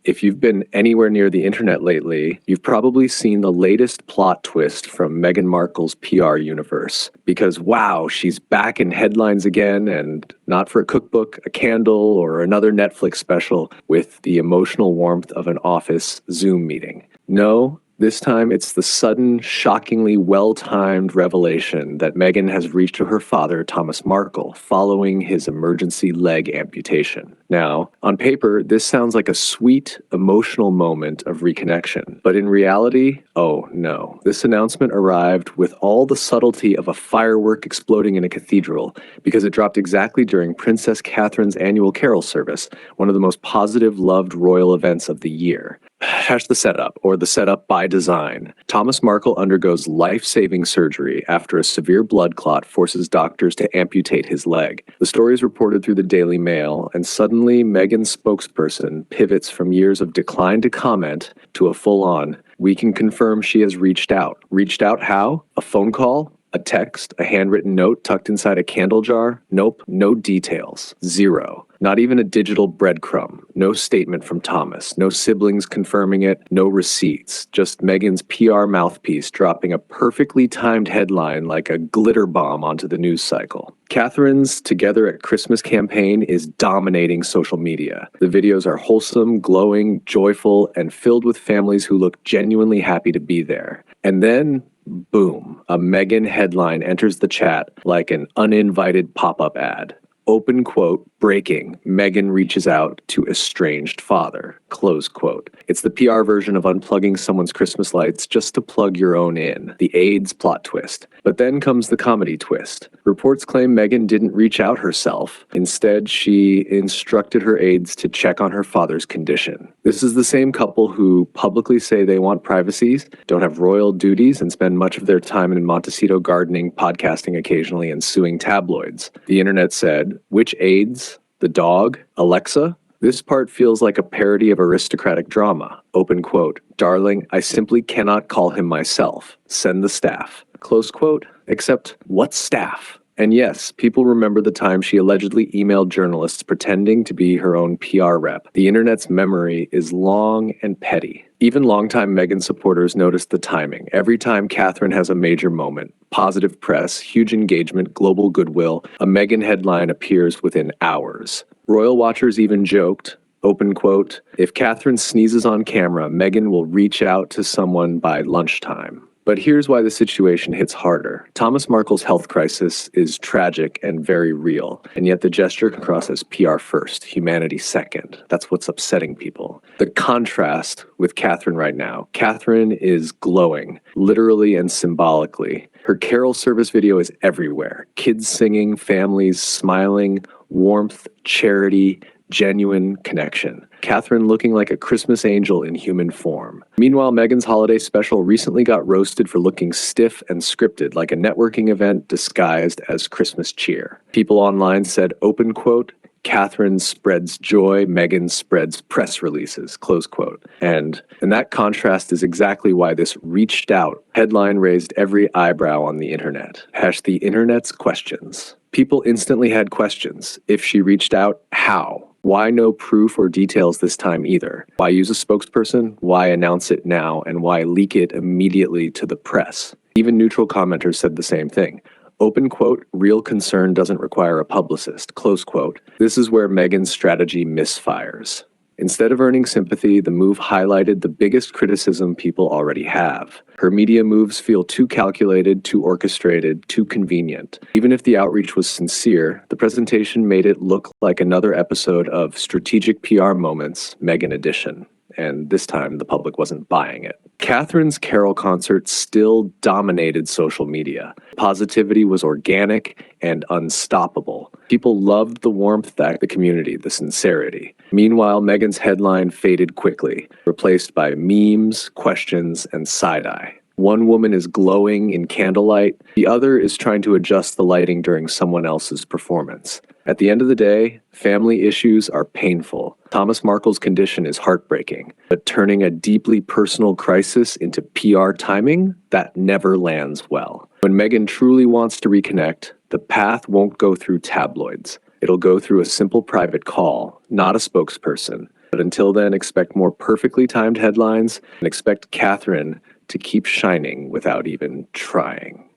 If you've been anywhere near the internet lately, you've probably seen the latest plot twist from Meghan Markle's PR universe. Because wow, she's back in headlines again, and not for a cookbook, a candle, or another Netflix special with the emotional warmth of an office Zoom meeting. No, this time it's the sudden, shockingly well-timed revelation that Meghan has reached to her father, Thomas Markle, following his emergency leg amputation. Now, on paper, this sounds like a sweet, emotional moment of reconnection. But in reality, oh no. This announcement arrived with all the subtlety of a firework exploding in a cathedral, because it dropped exactly during Princess Catherine's annual carol service, one of the most positive, loved royal events of the year. Hash the setup, or the setup by design. Thomas Markle undergoes life-saving surgery after a severe blood clot forces doctors to amputate his leg. The story is reported through the Daily Mail, and suddenly Meghan's spokesperson pivots from years of decline to comment to a full-on, we can confirm she has reached out. Reached out how? A phone call? A text, a handwritten note tucked inside a candle jar? Nope, no details. Zero. Not even a digital breadcrumb. No statement from Thomas. No siblings confirming it. No receipts. Just Meghan's PR mouthpiece dropping a perfectly timed headline like a glitter bomb onto the news cycle. Catherine's Together at Christmas campaign is dominating social media. The videos are wholesome, glowing, joyful, and filled with families who look genuinely happy to be there. And then, boom, a Meghan headline enters the chat like an uninvited pop-up ad. Open quote, breaking, Meghan reaches out to estranged father, close quote. It's the PR version of unplugging someone's Christmas lights just to plug your own in, the AIDS plot twist. But then comes the comedy twist. Reports claim Meghan didn't reach out herself. Instead, she instructed her aides to check on her father's condition. This is the same couple who publicly say they want privacy, don't have royal duties, and spend much of their time in Montecito gardening, podcasting occasionally, and suing tabloids. The internet said, which aides? The dog? Alexa? This part feels like a parody of aristocratic drama. Open quote, darling, I simply cannot call him myself. Send the staff. Close quote. Except, what staff? And yes, people remember the time she allegedly emailed journalists pretending to be her own PR rep. The internet's memory is long and petty. Even longtime Meghan supporters notice the timing. Every time Catherine has a major moment, positive press, huge engagement, global goodwill, a Meghan headline appears within hours. Royal watchers even joked, open quote, if Catherine sneezes on camera, Meghan will reach out to someone by lunchtime. But here's why the situation hits harder. Thomas Markle's health crisis is tragic and very real, and yet the gesture can cross as PR first, humanity second. That's what's upsetting people. The contrast with Catherine right now. Catherine is glowing, literally and symbolically. Her carol service video is everywhere. Kids singing, families smiling, warmth, charity, genuine connection. Catherine looking like a Christmas angel in human form. Meanwhile, Meghan's holiday special recently got roasted for looking stiff and scripted, like a networking event disguised as Christmas cheer. People online said, open quote, Catherine spreads joy, Meghan spreads press releases, close quote. And that contrast is exactly why this reached out headline raised every eyebrow on the internet. Hash the internet's questions. People instantly had questions. If she reached out, how? Why no proof or details this time either? Why use a spokesperson? Why announce it now? And why leak it immediately to the press? Even neutral commenters said the same thing. Open quote, real concern doesn't require a publicist, close quote. This is where Meghan's strategy misfires. Instead of earning sympathy, the move highlighted the biggest criticism people already have. Her media moves feel too calculated, too orchestrated, too convenient. Even if the outreach was sincere, the presentation made it look like another episode of Strategic PR Moments, Meghan Edition. And this time, the public wasn't buying it. Catherine's carol concert still dominated social media. Positivity was organic and unstoppable. People loved the warmth, the community, the sincerity. Meanwhile, Meghan's headline faded quickly, replaced by memes, questions, and side-eye. One woman is glowing in candlelight. The other is trying to adjust the lighting during someone else's performance. At the end of the day, family issues are painful. Thomas Markle's condition is heartbreaking, but turning a deeply personal crisis into PR timing, that never lands well. When Meghan truly wants to reconnect, the path won't go through tabloids. It'll go through a simple private call, not a spokesperson, But until then, expect more perfectly timed headlines and expect Catherine to keep shining without even trying.